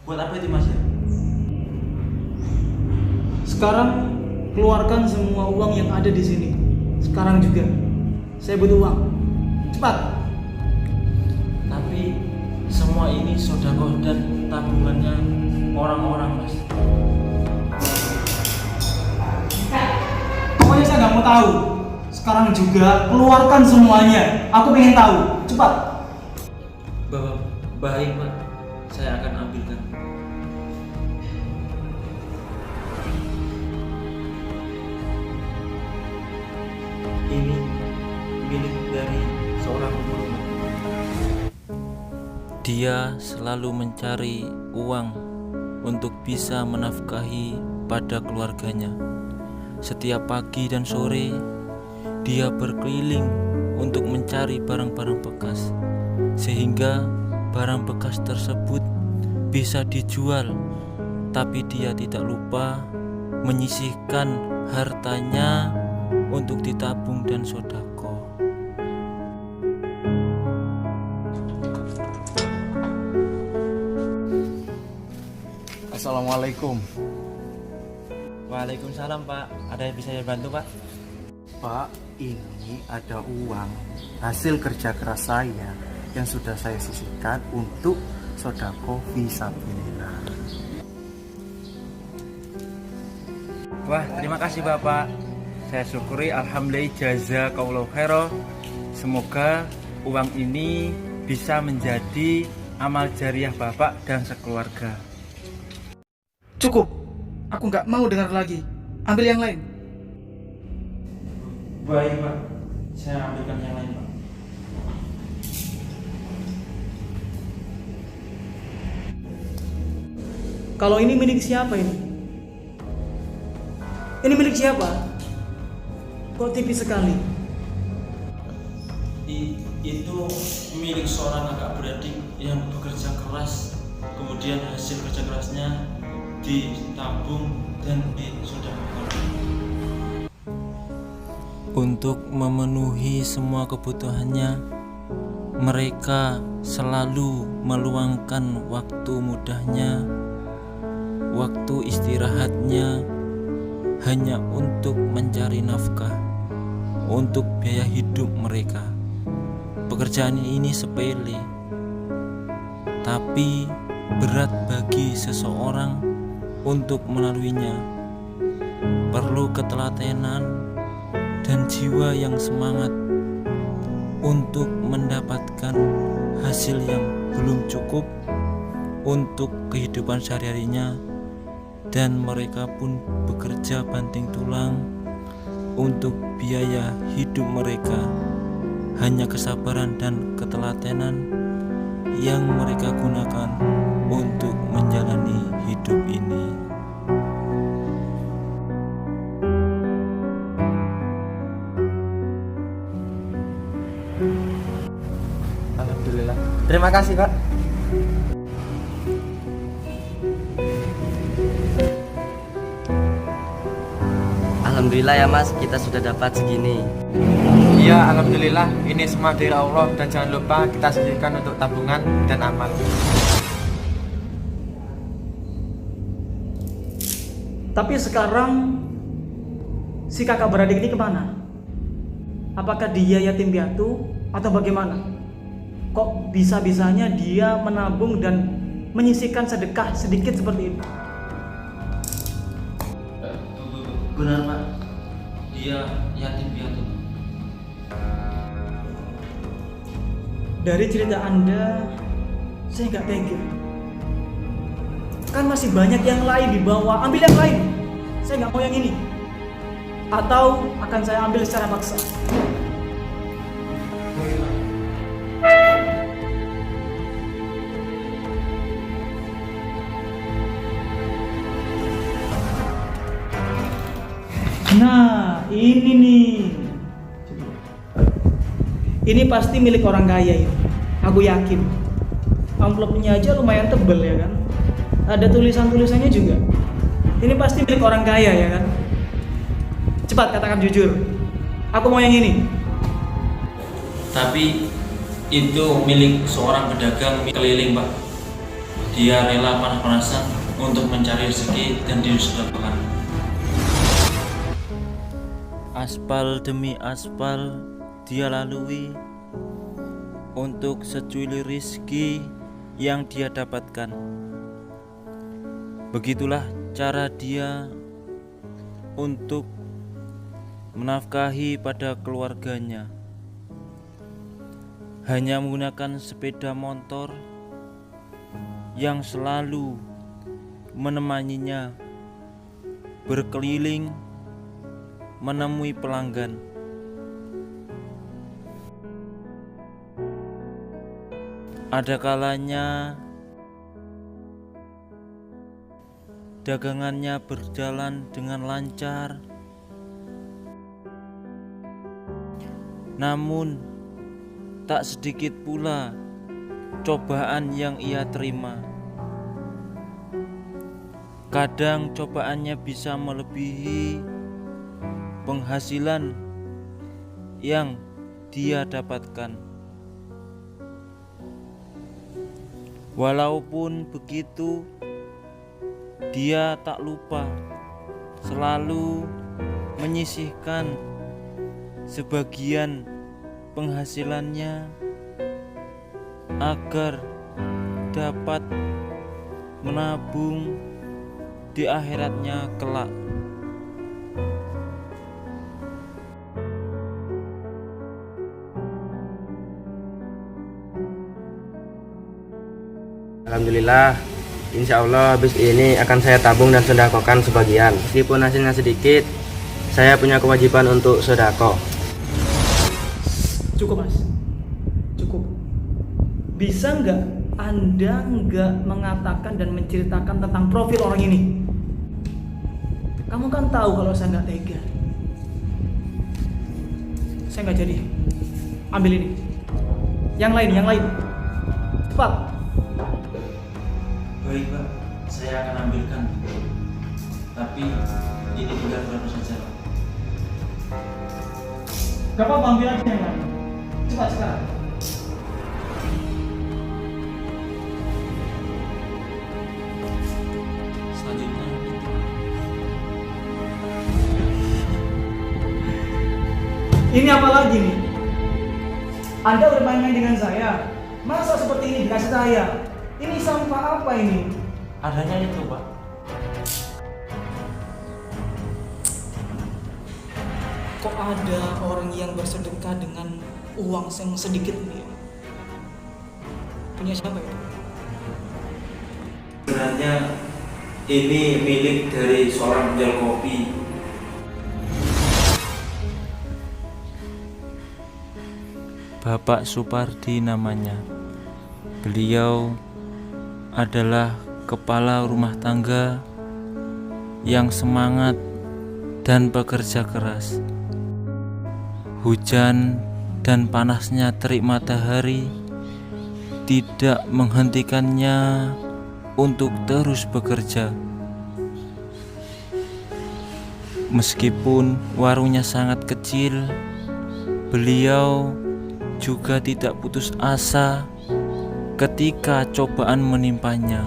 Buat apa itu Mas ya? Sekarang keluarkan semua uang yang ada di sini. Sekarang juga. Saya butuh uang. Cepat. Tapi semua ini sedekah dan tabungannya orang-orang Mas. Pokoknya saya nggak mau tahu. Sekarang juga keluarkan semuanya. Aku pengen tahu. Cepat. Baik Pak, saya akan ambilkan. Ini milik dari seorang pemulung. Dia selalu mencari uang untuk bisa menafkahi pada keluarganya. Setiap pagi dan sore, dia berkeliling untuk mencari barang-barang bekas, sehingga barang bekas tersebut bisa dijual. Tapi dia tidak lupa menyisihkan hartanya untuk ditabung dan sodako. Assalamualaikum. Waalaikumsalam Pak, ada yang bisa saya bantu Pak? Pak, ini ada uang hasil kerja keras saya yang sudah saya sisihkan untuk sodako fisabilillah. Wah, terima kasih Bapak. Saya syukuri, alhamdulillah, jazakallahu khairan. Semoga uang ini bisa menjadi amal jariah Bapak dan sekeluarga. Cukup. Aku nggak mau dengar lagi. Ambil yang lain. Baik Pak, saya ambilkan yang lain Pak. Kalau ini milik siapa ini? Ini milik siapa? Kok tipis sekali? Itu milik seorang kakak beradik yang bekerja keras, kemudian hasil kerja kerasnya ditabung dan disodorkan. Untuk memenuhi semua kebutuhannya, mereka selalu meluangkan waktu mudahnya, waktu istirahatnya hanya untuk mencari nafkah, untuk biaya hidup mereka. Pekerjaan ini sepele, tapi berat bagi seseorang untuk melaluinya. Perlu ketelatenan dan jiwa yang semangat untuk mendapatkan hasil yang belum cukup untuk kehidupan sehari-harinya, dan mereka pun bekerja banting tulang untuk biaya hidup mereka. Hanya kesabaran dan ketelatenan yang mereka gunakan untuk menjalani hidup ini. Alhamdulillah. Terima kasih Pak. Alhamdulillah ya Mas, kita sudah dapat segini. Iya, alhamdulillah. Ini semua dari Allah, dan jangan lupa kita sisihkan untuk tabungan dan amal. Tapi sekarang si kakak beradik ini kemana? Apakah dia yatim piatu atau bagaimana? Kok bisa-bisanya dia menabung dan menyisihkan sedekah sedikit seperti itu? Benar Pak, dia yatim piatu. Dari cerita Anda, saya nggak tega. Kan masih banyak yang lain di bawah, ambil yang lain. Saya nggak mau yang ini. Atau akan saya ambil secara paksa. Nah, ini nih. Ini pasti milik orang kaya ini. Aku yakin. Amplopnya aja lumayan tebel ya kan. Ada tulisan-tulisannya juga. Ini pasti milik orang kaya ya kan. Cepat katakan jujur. Aku mau yang ini. Tapi itu milik seorang pedagang keliling Pak. Dia rela panas-panasan untuk mencari rezeki dan disedekahkan. Aspal demi aspal dia lalui untuk secuil rezeki yang dia dapatkan. Begitulah cara dia untuk menafkahi pada keluarganya. Hanya menggunakan sepeda motor yang selalu menemaninya berkeliling menemui pelanggan. Ada kalanya dagangannya berjalan dengan lancar, namun tak sedikit pula cobaan yang ia terima. Kadang cobaannya bisa melebihi penghasilan yang dia dapatkan. Walaupun begitu, dia tak lupa selalu menyisihkan sebagian penghasilannya agar dapat menabung di akhiratnya kelak. Alhamdulillah, insya Allah habis ini akan saya tabung dan sedekahkan sebagian. Meskipun hasilnya sedikit, saya punya kewajiban untuk sedekah. Cukup mas, cukup. Bisa nggak Anda nggak mengatakan dan menceritakan tentang profil orang ini? Kamu kan tahu kalau saya nggak tega. Saya nggak jadi. Ambil ini. Yang lain. Cepat. Baik Pak, saya akan ambilkan. Tapi ini tinggal berapa saja Pak? Gak apa-apa, ambil aja yang lain. Cepat sekarang. Selanjutnya Ini apa lagi nih? Anda udah main-main dengan saya. Masa seperti ini dikasih saya? Ini sampah apa ini? adanya itu Pak. Kok ada orang yang bersedekah dengan uang yang sedikit ini? Punya siapa itu? Sebenarnya ini milik dari seorang penjual kopi. Bapak Supardi namanya. Beliau adalah kepala rumah tangga yang semangat dan bekerja keras. Hujan dan panasnya terik matahari tidak menghentikannya untuk terus bekerja. Meskipun warungnya sangat kecil, beliau juga tidak putus asa ketika cobaan menimpanya.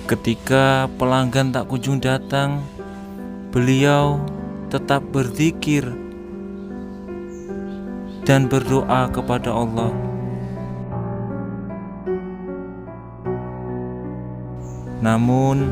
Ketika pelanggan tak kunjung datang, beliau tetap berzikir dan berdoa kepada Allah. Namun,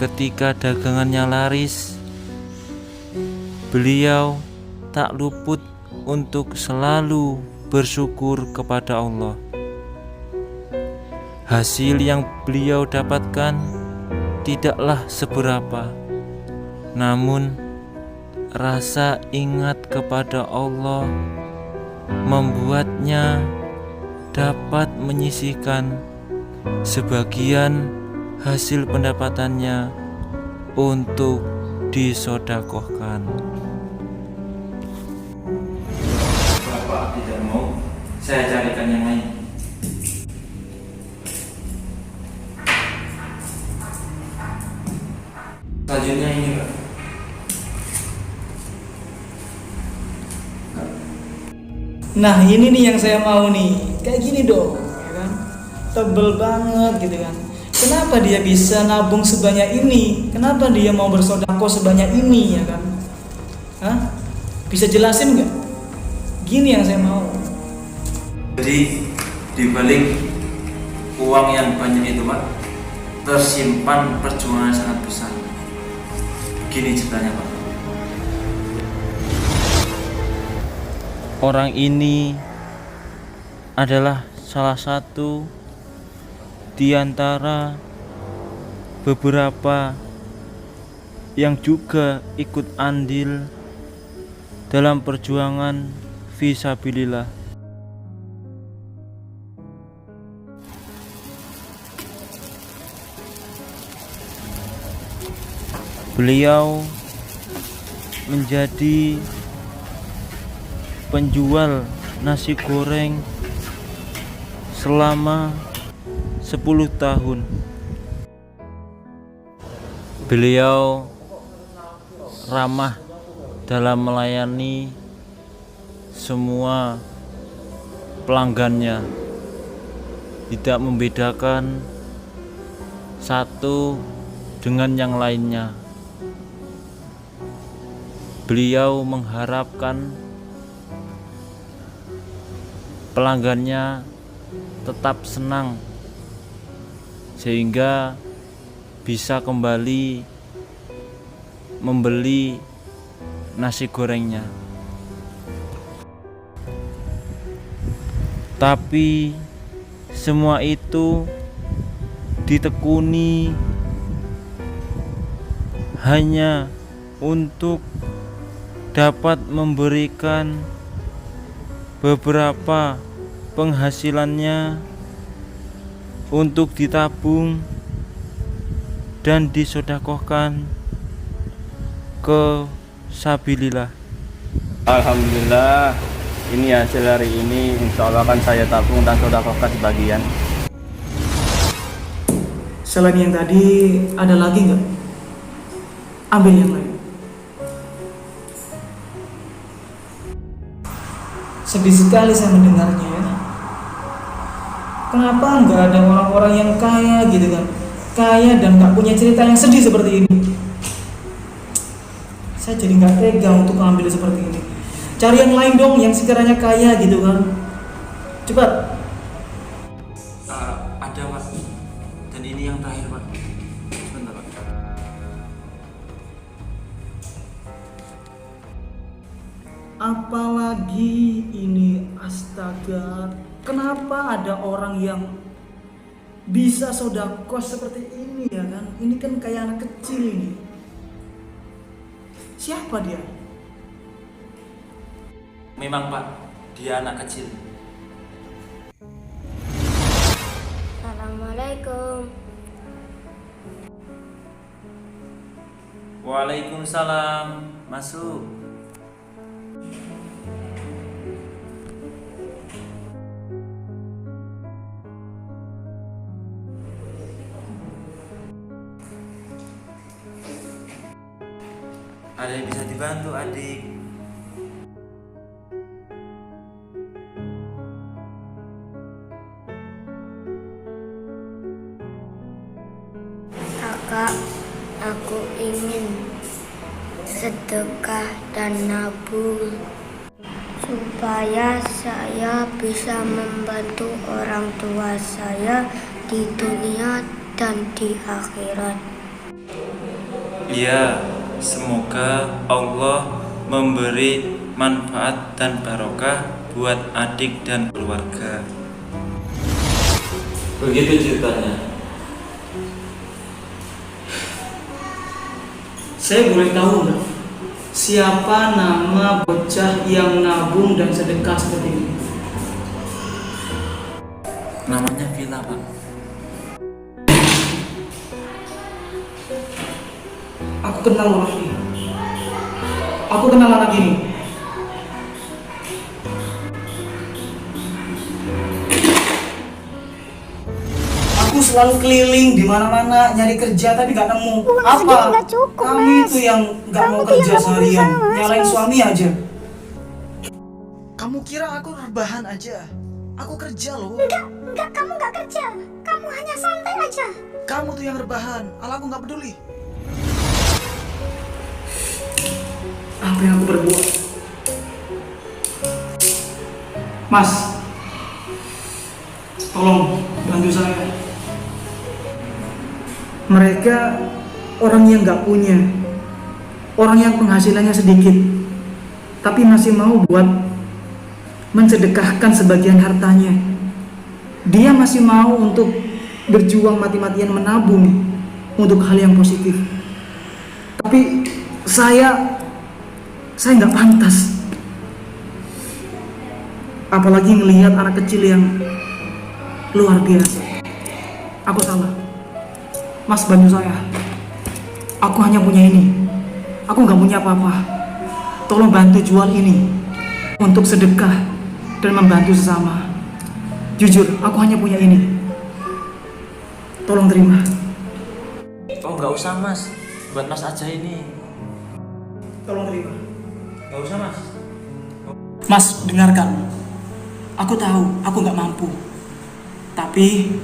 ketika dagangannya laris, beliau tak luput untuk selalu bersyukur kepada Allah. Hasil yang beliau dapatkan tidaklah seberapa, namun rasa ingat kepada Allah membuatnya dapat menyisihkan sebagian hasil pendapatannya untuk disedekahkan. Bapak tidak mau, saya carikan yang lain. Selanjutnya ini Pak. Nah ini nih yang saya mau nih, kayak gini dong, ya kan? Tebel banget gitu kan. Kenapa dia bisa nabung sebanyak ini? Kenapa dia mau bersedekah sebanyak ini, ya kan? Hah? Bisa jelasin nggak? Gini yang saya mau. Jadi di balik uang yang banyak itu Pak, tersimpan perjuangan yang sangat besar. Gini ceritanya Pak. Orang ini adalah salah satu di antara beberapa yang juga ikut andil dalam perjuangan fisabilillah. Beliau menjadi penjual nasi goreng selama 10 tahun. Beliau ramah dalam melayani semua pelanggannya, tidak membedakan satu dengan yang lainnya. Beliau mengharapkan pelanggannya tetap senang sehingga bisa kembali membeli nasi gorengnya. Tapi semua itu ditekuni hanya untuk dapat memberikan beberapa penghasilannya untuk ditabung dan disedekahkan ke sabilillah. Alhamdulillah, ini hasil hari ini insya Allah akan saya tabung dan sedekahkan sebagian. Selain yang tadi ada lagi nggak? Ambil yang lain. Sedih sekali saya mendengarnya ya. Kenapa nggak ada orang-orang yang kaya gitu kan? Kaya dan nggak punya cerita yang sedih seperti ini. Saya jadi nggak tega untuk mengambil seperti ini. Cari yang lain dong, yang sekiranya kaya gitu kan. Cepat. Ada Pak. Dan ini yang terakhir Pak. Sebentar Pak. Apalagi ini, astaga. Kenapa ada orang yang bisa sedekah seperti ini ya kan? Ini kan kayak anak kecil ini. Siapa dia? Memang Pak, dia anak kecil. Assalamualaikum. Waalaikumsalam. Masuk. Ada yang bisa dibantu adik? Kakak, aku ingin sedekah dan nabung supaya saya bisa membantu orang tua saya di dunia dan di akhirat. Iya, semoga Allah memberi manfaat dan barokah buat adik dan keluarga. Begitu ceritanya. Saya boleh tahu nggak? Siapa nama bocah yang nabung dan sedekah seperti ini? Namanya Villa Pak. Aku kenal orang ini. Aku kenal anak ini. Aku selalu keliling di mana-mana nyari kerja tapi gak nemu. Apa? Kamu itu yang gak mau kerja seharian, nyalain suami aja. Kamu kira aku rebahan aja? Aku kerja loh. Enggak, kamu enggak kerja. Kamu hanya santai aja. Kamu tuh yang rebahan. Aku nggak peduli. Apa yang aku berbuat? Mas, tolong bantu saya. Mereka orang yang nggak punya, orang yang penghasilannya sedikit, tapi masih mau buat mensedekahkan sebagian hartanya. Dia masih mau untuk berjuang mati-matian menabung untuk hal yang positif. Tapi saya nggak pantas. Apalagi ngelihat anak kecil yang luar biasa. Aku salah. Mas, bantu saya. Aku hanya punya ini. Aku nggak punya apa-apa. Tolong bantu jual ini untuk sedekah dan membantu sesama. Jujur, aku hanya punya ini. Tolong terima. Oh nggak usah mas, buat mas aja ini. Tolong terima. Nggak usah mas. Mas, dengarkan. Aku tahu aku nggak mampu. Tapi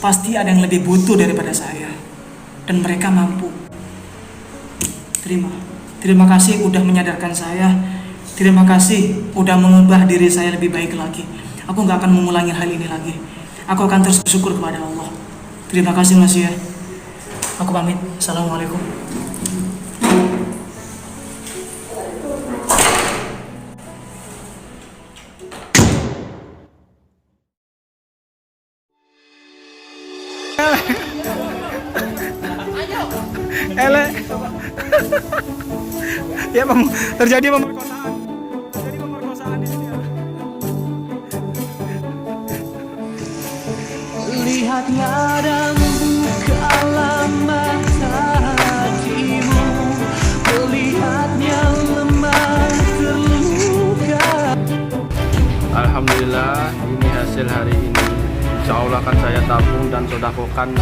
pasti ada yang lebih butuh daripada saya. Dan mereka mampu. Terima. Terima kasih udah menyadarkan saya. Terima kasih udah mengubah diri saya lebih baik lagi. Aku nggak akan mengulangi hal ini lagi. Aku akan terus bersyukur kepada Allah. Terima kasih Mas ya. Aku pamit. Assalamualaikum. Elek. Ya bang, terjadi pemerkosaan. Terjadi pemerkosaan di sini. Lihatnya dan bukalah mata hatimu, melihatnya lemah terluka. Alhamdulillah, ini hasil hari ini. Insya Allah akan saya tabung dan sodakokan.